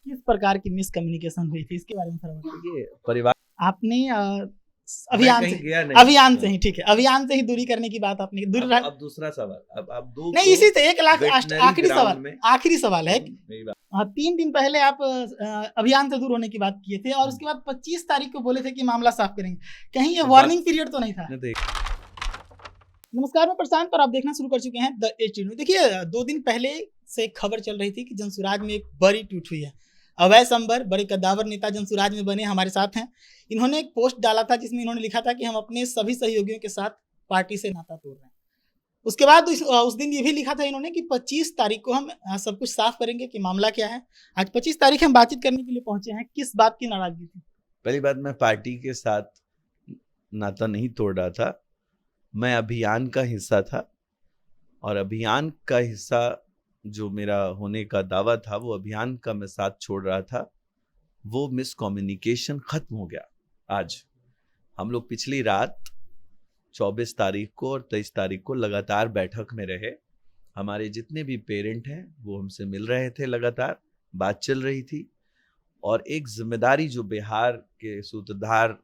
किस प्रकार की मिसकम्युनिकेशन हुई थी, इसके बारे में थोड़ा बताइए। ये परिवार आपने मैं अभियान कहीं से गया नहीं। अभियान से ही ठीक है, अभियान से ही दूरी करने की बात आपने अब दूसरा सवाल, अब दो नहीं, को इसी से एक लाख वेटनरी आखिरी सवाल ग्राउंड में आखिरी सवाल है। मेरी बात 3 दिन पहले आप अभियान से दूर होने की बात किए थे और उसके बाद 25 तारीख को बोले थे कि मामला साफ करेंगे। कहीं ये वार्निंग पीरियड तो नहीं था? नमस्कार, मैं प्रशांत और आप देखना शुरू कर चुके हैं द एच न्यूज। देखिए, 2 दिन पहले से एक खबर चल रही थी कि जनसुराज में एक बड़ी ट्वीट हुई है। अवय संबर बड़े कद्दावर नेता जनसुराज में बने हमारे साथ हैं। इन्होंने एक पोस्ट डाला था जिसमें इन्होंने लिखा था कि हम अपने सभी सहयोगियों के साथ पार्टी से नाता तोड़ रहे हैं। उसके बाद उस दिन ये भी लिखा था इन्होंने कि 25 तारीख को हम सब कुछ साफ करेंगे कि मामला क्या है। आज 25 तारीख हम बातचीत करने के लिए पहुंचे हैं। किस बात की नाराजगी थी? पहली बात, मैं पार्टी के साथ नाता नहीं तोड़ रहा था, मैं अभियान का हिस्सा था और अभियान का हिस्सा जो मेरा होने का दावा था वो अभियान का मैं साथ छोड़ रहा था। वो मिसकम्युनिकेशन खत्म हो गया। आज हम लोग पिछली रात 24 तारीख को और 23 तारीख को लगातार बैठक में रहे। हमारे जितने भी पेरेंट हैं वो हमसे मिल रहे थे, लगातार बात चल रही थी। और एक जिम्मेदारी जो बिहार के सूत्रधार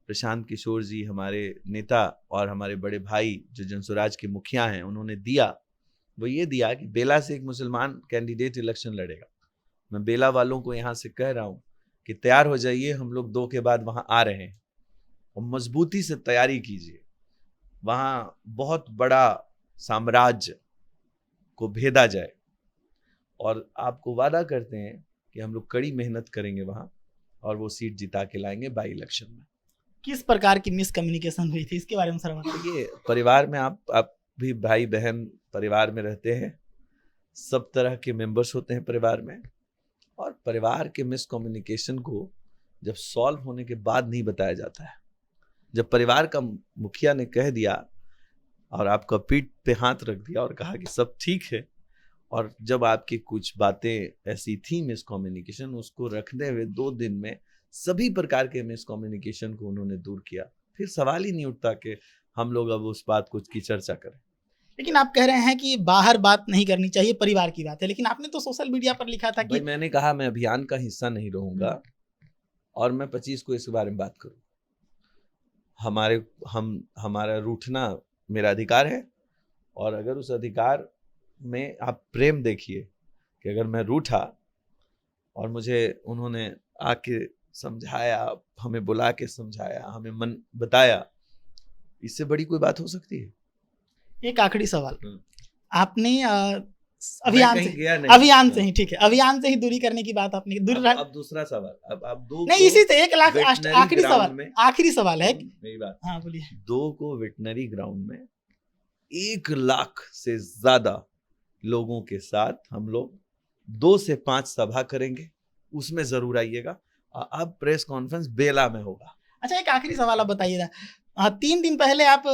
प्रशांत किशोर जी, हमारे नेता और हमारे बड़े भाई जो जनसुराज के मुखिया हैं, उन्होंने दिया, वो ये दिया कि बेला से एक मुसलमान कैंडिडेट इलेक्शन लड़ेगा। मैं बेला वालों को यहाँ से कह रहा हूँ कि तैयार हो जाइए, हम लोग 2 के बाद वहाँ आ रहे हैं और मजबूती से तैयारी कीजिए। वहाँ बहुत बड़ा साम्राज्य को भेदा जाए और आपको वादा करते हैं कि हम लोग कड़ी मेहनत करेंगे वहाँ और वो सीट जिता के लाएंगे बाई इलेक्शन में। किस प्रकार की मिसकम्युनिकेशन हुई थी, इसके बारे में सर बताइए। ये परिवार में आप भी भाई बहन परिवार में रहते हैं, सब तरह के मेंबर्स होते हैं परिवार में, और परिवार के मिसकम्युनिकेशन को जब सॉल्व होने के बाद नहीं बताया जाता है। जब परिवार का मुखिया ने कह दिया और आपका पीठ पे हाथ रख दिया और कहा कि सब ठीक है, और जब आपकी कुछ बातें ऐसी थी मिसकम्युनिकेशन, उसको रखते हुए 2 दिन में सभी प्रकार के मिसकम्युनिकेशन को उन्होंने दूर किया, फिर सवाल ही नहीं उठता कि हम लोग अब उस बात की चर्चा करें। लेकिन आप कह रहे हैं कि बाहर बात नहीं करनी चाहिए, परिवार की बात है, लेकिन आपने तो सोशल मीडिया पर लिखा था कि मैंने कहा मैं अभियान का हिस्सा नहीं रहूंगा और मैं 25 को इसके बारे में बात करूं। हमारा रूठना मेरा अधिकार है, और अगर उस अधिकार में आप प्रेम देखिए कि अगर मैं रूठा और मुझे उन्होंने आके समझाया, हमें बुला के समझाया, हमें मन बताया, इससे बड़ी कोई बात हो सकती है? एक आखिरी सवाल, आपने अभियान से ही ठीक है, अभियान से ही दूरी करने की बात आपने अब दूसरा सवाल, अब 2 नहीं, इसी से 1 लाख आखिरी सवाल है। मेरी बात, हाँ बोलिए। 2 को वेटनरी ग्राउंड में 1 लाख से ज्यादा लोगों के साथ हम लोग 2 से 5 सभा करेंगे, उसमें जरूर आइएगा। अब प्रेस कॉन्फ्रेंस बेला में होगा। अच्छा, एक आखिरी सवाल आप बताइएगा। 3 दिन पहले आप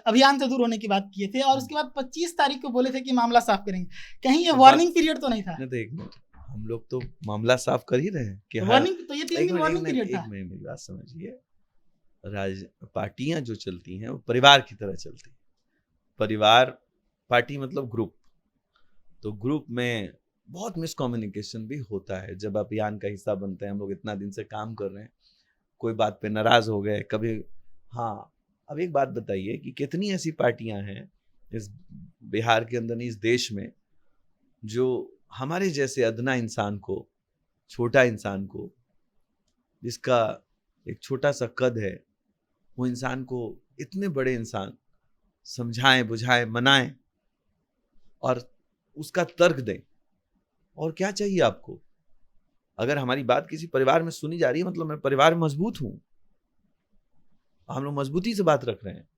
अभियान से दूर होने की बात किए थे और उसके बाद 25 तारीख को बोले थे कि मामला साफ करेंगे। कहीं ये वार्निंग पीरियड तो नहीं था? नहीं, एक मिनट, हम लोग तो मामला साफ कर ही रहे हैं कि वार्निंग तो ये 3 दिन वार्निंग पीरियड था। मेरी बात समझिए, पार्टियां जो चलती हैं वो परिवार की तरह चलती हैं। परिवार, पार्टी मतलब ग्रुप, तो ग्रुप में बहुत मिसकम्युनिकेशन भी होता है। जब अभियान का हिस्सा बनते हैं, हम लोग इतना दिन से काम कर रहे हैं, कोई बात पे नाराज हो गए कभी। हाँ, अब एक बात बताइए कि कितनी ऐसी पार्टियां हैं इस बिहार के अंदर, इस देश में, जो हमारे जैसे अदना इंसान को, छोटा इंसान को, जिसका एक छोटा सा कद है, वो इंसान को इतने बड़े इंसान समझाएं, बुझाएं, मनाएं और उसका तर्क दें। और क्या चाहिए आपको? अगर हमारी बात किसी परिवार में सुनी जा रही है, मतलब मैं परिवार में मजबूत हूं, हम लोग मजबूती से बात रख रहे हैं।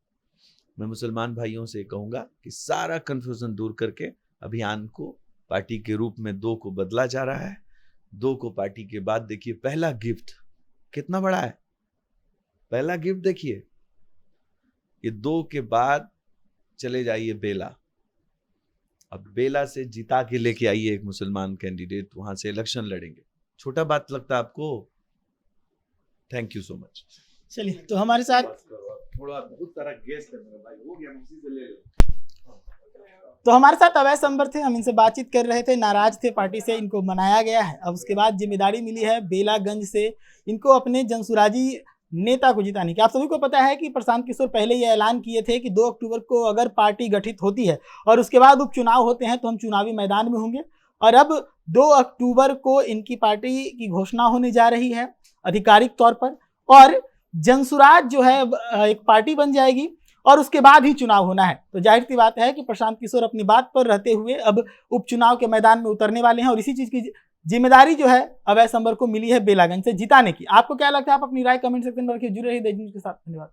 मैं मुसलमान भाइयों से कहूंगा कि सारा कंफ्यूजन दूर करके अभियान को पार्टी के रूप में 2 को बदला जा रहा है। 2 को पार्टी के बाद देखिए, पहला गिफ्ट कितना बड़ा है। पहला गिफ्ट देखिए, ये 2 के बाद चले जाइए बेला। अब बेला से जिता के लेके आइए एक मुसलमान कैंडिडेट, वहां से इलेक्शन लड़ेंगे। छोटा बात लगता है आपको? Thank you so much. चलिए, तो हमारे साथ थोड़ा बहुत सारा गेस करना भाई, हो गया, उसी से ले लो। तो हमारे साथ अवैस अंबर थे, हम इनसे बातचीत कर रहे थे, नाराज थे पार्टी से, इनको मनाया गया है। अब उसके बाद जिम्मेदारी मिली है बेलागंज से इनको अपने जनसुराजी नेता को जिताने की। आप सभी को पता है कि प्रशांत किशोर पहले ये ऐलान किए थे कि 2 अक्टूबर को अगर पार्टी गठित होती है और उसके बाद उपचुनाव होते हैं तो हम चुनावी मैदान में होंगे। और अब 2 अक्टूबर को इनकी पार्टी की घोषणा होने जा रही है आधिकारिक तौर पर, और जनसुराज जो है एक पार्टी बन जाएगी और उसके बाद ही चुनाव होना है। तो जाहिर सी बात है कि प्रशांत किशोर अपनी बात पर रहते हुए अब उपचुनाव के मैदान में उतरने वाले हैं और इसी चीज की जिम्मेदारी जो है अवैस अंबर को मिली है बेलागंज से जिताने की। आपको क्या लगता है? आप अपनी राय कमेंट सेक्शन में रखिए। जुड़े रहिए द न्यूज़ के साथ। धन्यवाद।